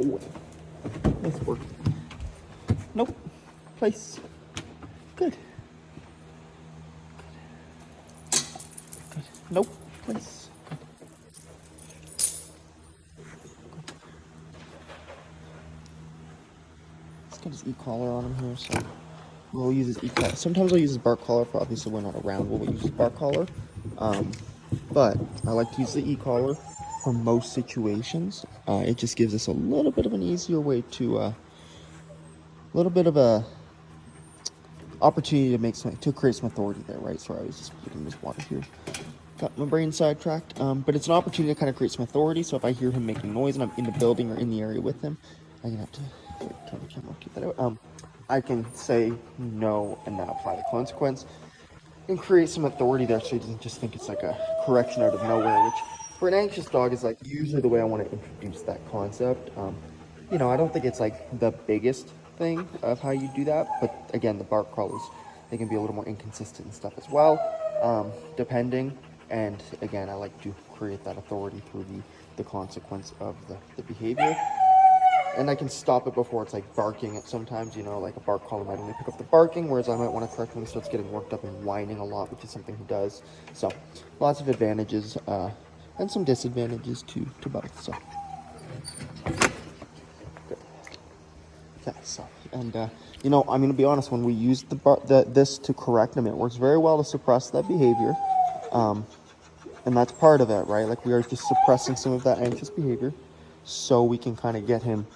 boy. Nice work. Nope. Place. Good. Good. Nope. Place. Good. Let's get his e-collar on him here. So we'll use his e-collar. Sometimes I'll use his bark collar for obviously we're not around. We'll use his bark collar. But I like to use the e-collar for most situations. It just gives us a little bit of an easier way to, a little bit of a opportunity to create some authority there, right? Sorry, I was just putting this water here. Got my brain sidetracked. But it's an opportunity to kind of create some authority. So if I hear him making noise and I'm in the building or in the area with him, I'm gonna have to turn the camera, keep that out. I can say no and not apply the consequence and create some authority there, so he doesn't just think it's like a correction out of nowhere, which for an anxious dog is like usually the way I want to introduce that concept. You know, I don't think it's like the biggest thing of how you do that, but again, the bark collars, they can be a little more inconsistent and stuff as well, depending. And again, I like to create that authority through the consequence of the behavior. And I can stop it before it's like barking at sometimes, you know, like a bark collar might only pick up the barking, whereas I might want to correct when he starts getting worked up and whining a lot, which is something he does. So lots of advantages and some disadvantages to both. So good. Okay, so and you know, I'm gonna be honest, when we use this to correct him, it works very well to suppress that behavior. And that's part of it, right? Like we are just suppressing some of that anxious behavior so we can kind of get him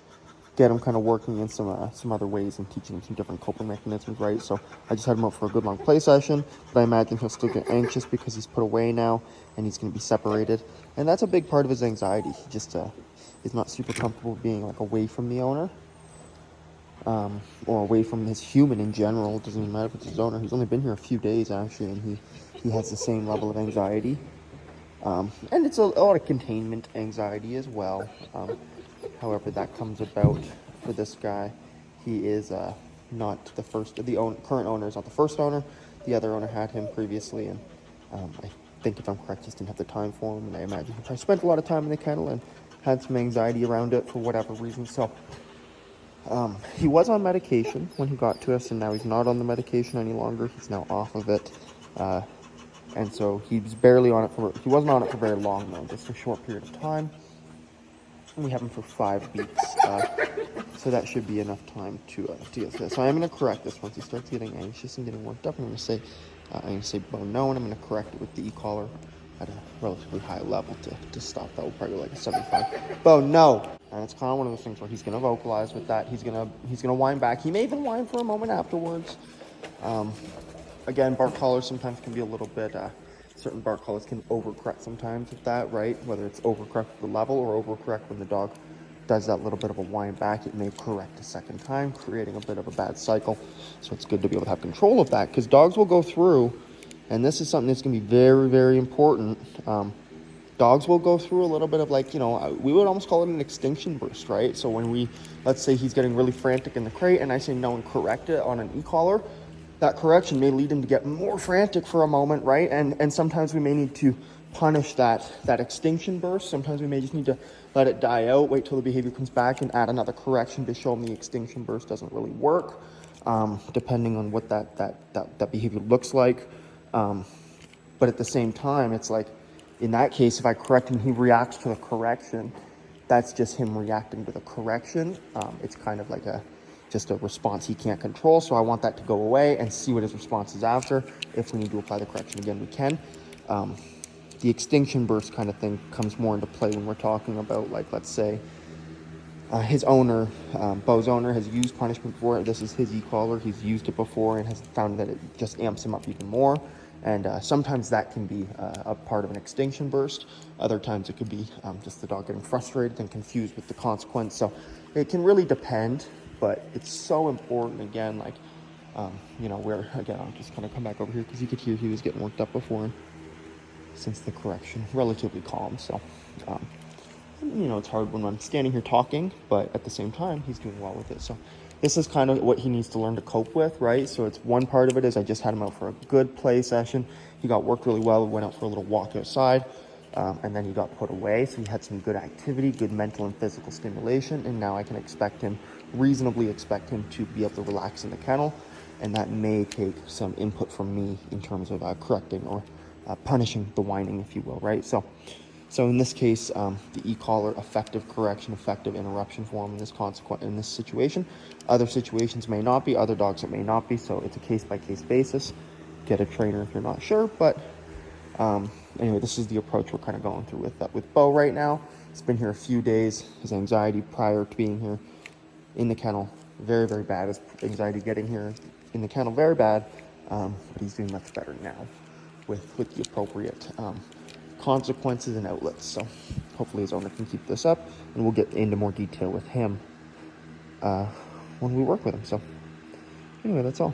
kind of working in some other ways and teaching him some different coping mechanisms, right? So I just had him up for a good long play session, but I imagine he'll still get anxious because he's put away now and he's going to be separated. And that's a big part of his anxiety. He just is not super comfortable being like away from the owner, or away from his human in general. It doesn't even matter if it's his owner. He's only been here a few days actually, and he has the same level of anxiety. And it's a lot of containment anxiety as well. However, that comes about for this guy. He is not the first. Current owner is not the first owner. The other owner had him previously, and I think, if I'm correct, just didn't have the time for him. And I imagine he probably spent a lot of time in the kennel and had some anxiety around it for whatever reason. So he was on medication when he got to us, and now he's not on the medication any longer. He's now off of it. And so he was barely on it he wasn't on it for very long though, just a short period of time. And we have him for 5 weeks, so that should be enough time to get to this. So I'm going to correct this once he starts getting anxious and getting worked up. I'm going to say bone no, and I'm going to correct it with the e-collar at a relatively high level to stop that. We'll probably like a 75. Bone no, and it's kind of one of those things where he's going to vocalize with that. He's going to whine back. He may even whine for a moment afterwards. Again, bark collars sometimes can be a little bit. Certain bark collars can overcorrect sometimes with that, right? Whether it's overcorrect at the level or overcorrect when the dog does that little bit of a whine back, it may correct a second time, creating a bit of a bad cycle. So it's good to be able to have control of that, because dogs will go through, and this is something that's going to be very, very important. Dogs will go through a little bit of, like, you know, we would almost call it an extinction burst, right? So when let's say he's getting really frantic in the crate, and I say no and correct it on an e-collar, that correction may lead him to get more frantic for a moment, right? And sometimes we may need to punish that extinction burst. Sometimes we may just need to let it die out, wait till the behavior comes back, and add another correction to show him the extinction burst doesn't really work, depending on what that behavior looks like. But at the same time, it's like, in that case, if I correct him, he reacts to the correction. That's just him reacting to the correction. It's kind of like just a response he can't control, so I want that to go away and see what his response is after. If we need to apply the correction again, we can. The extinction burst kind of thing comes more into play when we're talking about, like, let's say his owner, Bo's owner, has used punishment before. This is his e-collar. He's used it before and has found that it just amps him up even more. And sometimes that can be a part of an extinction burst. Other times it could be just the dog getting frustrated and confused with the consequence. So it can really depend. But it's so important, again, like, you know, where, again, I'll just kind of come back over here because you could hear he was getting worked up before, since the correction, relatively calm. So, you know, it's hard when I'm standing here talking, but at the same time, he's doing well with it. So this is kind of what he needs to learn to cope with, right? So it's one part of it is I just had him out for a good play session. He got worked really well. We went out for a little walk outside. and then he got put away. So he had some good activity, good mental and physical stimulation, and now I can reasonably expect him to be able to relax in the kennel, and that may take some input from me in terms of correcting or punishing the whining, if you will, right? So in this case, the ecollar, effective correction, effective interruption form in this situation. Other situations may not be, other dogs it may not be, so it's a case-by-case basis. Get a trainer if you're not sure, but anyway, this is the approach we're kind of going through with Bo right now. He's been here a few days. His anxiety prior to being here in the kennel, very, very bad. His anxiety getting here in the kennel, very bad, but he's doing much better now with the appropriate consequences and outlets. So hopefully his owner can keep this up, and we'll get into more detail with him when we work with him. So anyway, that's all.